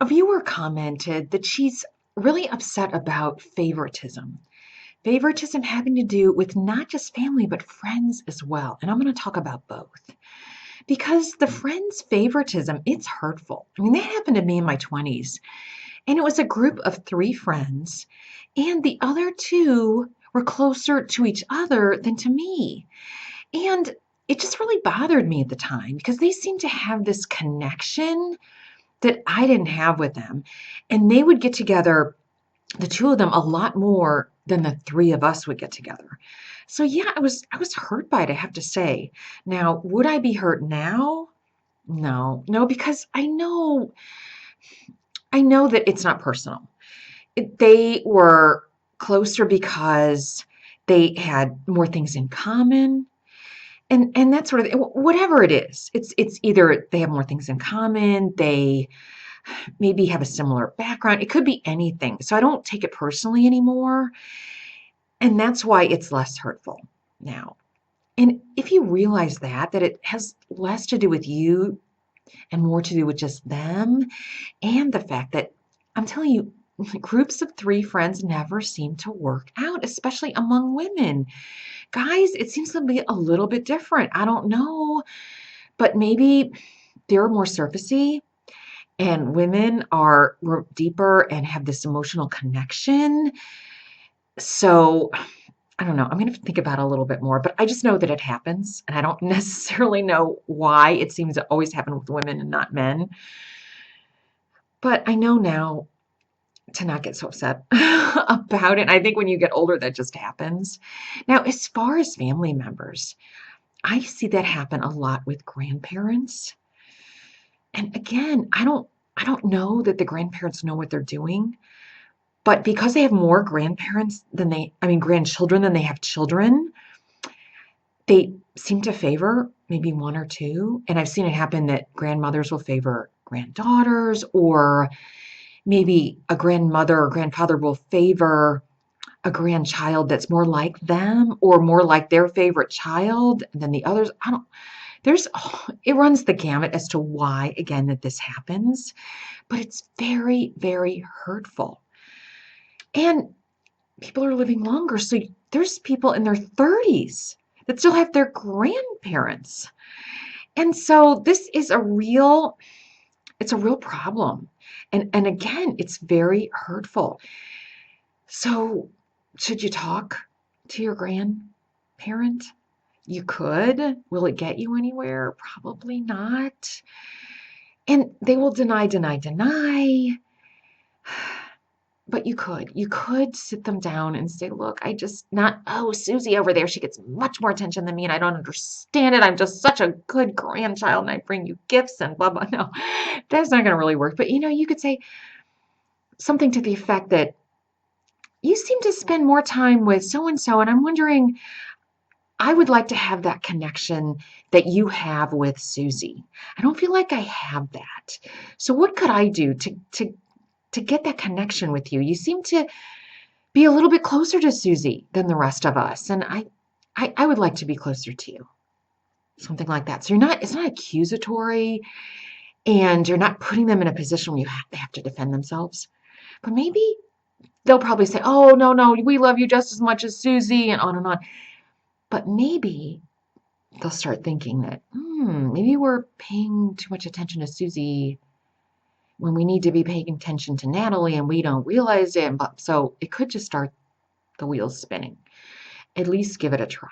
A viewer commented that she's really upset about favoritism. Favoritism having to do with not just family, but friends as well. And I'm going to talk about both. Because the friends' favoritism, it's hurtful. I mean, that happened to me in my 20s. And it was a group of three friends, and the other two were closer to each other than to me. And it just really bothered me at the time because they seemed to have this connection that I didn't have with them. And they would get together, the two of them, a lot more than the three of us would get together. So yeah, I was hurt by it, I have to say. Now, would I be hurt now? No, no, because I know that it's not personal. They were closer because they had more things in common. And that sort of whatever it is, it's either they have more things in common, they maybe have a similar background. It could be anything. So I don't take it personally anymore. And that's why it's less hurtful now. And if you realize that it has less to do with you and more to do with just them, and the fact that I'm telling you, groups of three friends never seem to work out, especially among women. Guys, it seems to be a little bit different. I don't know, but maybe they're more surfacey and women are deeper and have this emotional connection. So I don't know. I'm going to think about it a little bit more, but I just know that it happens. And I don't necessarily know why it seems to always happen with women and not men. But I know now to not get so upset about it. I think when you get older, that just happens. Now, as far as family members, I see that happen a lot with grandparents. And again, I don't know that the grandparents know what they're doing, but because they have more grandchildren than they have children, they seem to favor maybe one or two. And I've seen it happen that grandmothers will favor granddaughters, or maybe a grandmother or grandfather will favor a grandchild that's more like them or more like their favorite child than the others. I don't there's It runs the gamut as to why, again, that this happens, but it's very, very hurtful. And people are living longer, so there's people in their 30s that still have their grandparents. And so this is it's a real problem. And again, it's very hurtful. So should you talk to your grandparent? You could. Will it get you anywhere? Probably not. And they will deny, deny, deny. But you could sit them down and say, look, I just not, oh, Susie over there, she gets much more attention than me and I don't understand it. I'm just such a good grandchild and I bring you gifts and blah, blah. No, that's not going to really work. But you could say something to the effect that you seem to spend more time with so and so, and I'm wondering, I would like to have that connection that you have with Susie. I don't feel like I have that. So what could I do to get that connection with you? You seem to be a little bit closer to Susie than the rest of us, and I would like to be closer to you. Something like that. So it's not accusatory, and you're not putting them in a position where they have to defend themselves. But maybe they'll probably say, "Oh, no, no, we love you just as much as Susie," and on and on. But maybe they'll start thinking that, maybe we're paying too much attention to Susie when we need to be paying attention to Natalie and we don't realize it. But so it could just start the wheels spinning. At least give it a try.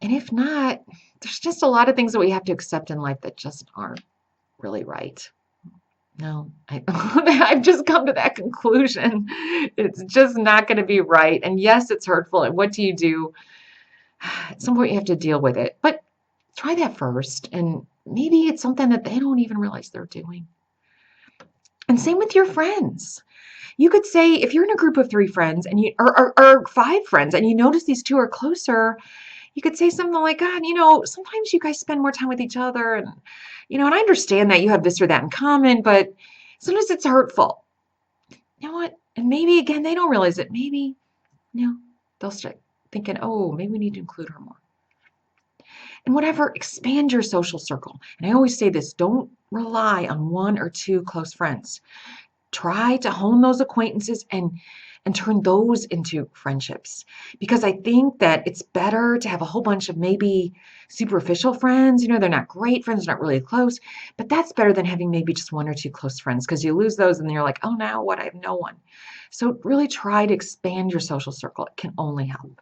And if not, there's just a lot of things that we have to accept in life that just aren't really right. No, I've just come to that conclusion. It's just not going to be right. And yes, it's hurtful. And what do you do? At some point, you have to deal with it. But try that first. And maybe it's something that they don't even realize they're doing. And same with your friends. You could say, if you're in a group of three friends and or five friends and you notice these two are closer, you could say something like, God, sometimes you guys spend more time with each other. And I understand that you have this or that in common, but sometimes it's hurtful. You know what? And maybe, again, they don't realize it. Maybe, they'll start thinking, oh, maybe we need to include her more. And whatever, expand your social circle. And I always say this, don't rely on one or two close friends. Try to hone those acquaintances and turn those into friendships, because I think that it's better to have a whole bunch of maybe superficial friends. They're not great friends, not really close, but that's better than having maybe just one or two close friends, because you lose those and then you're like, oh, now what? I have no one. So really try to expand your social circle. It can only help.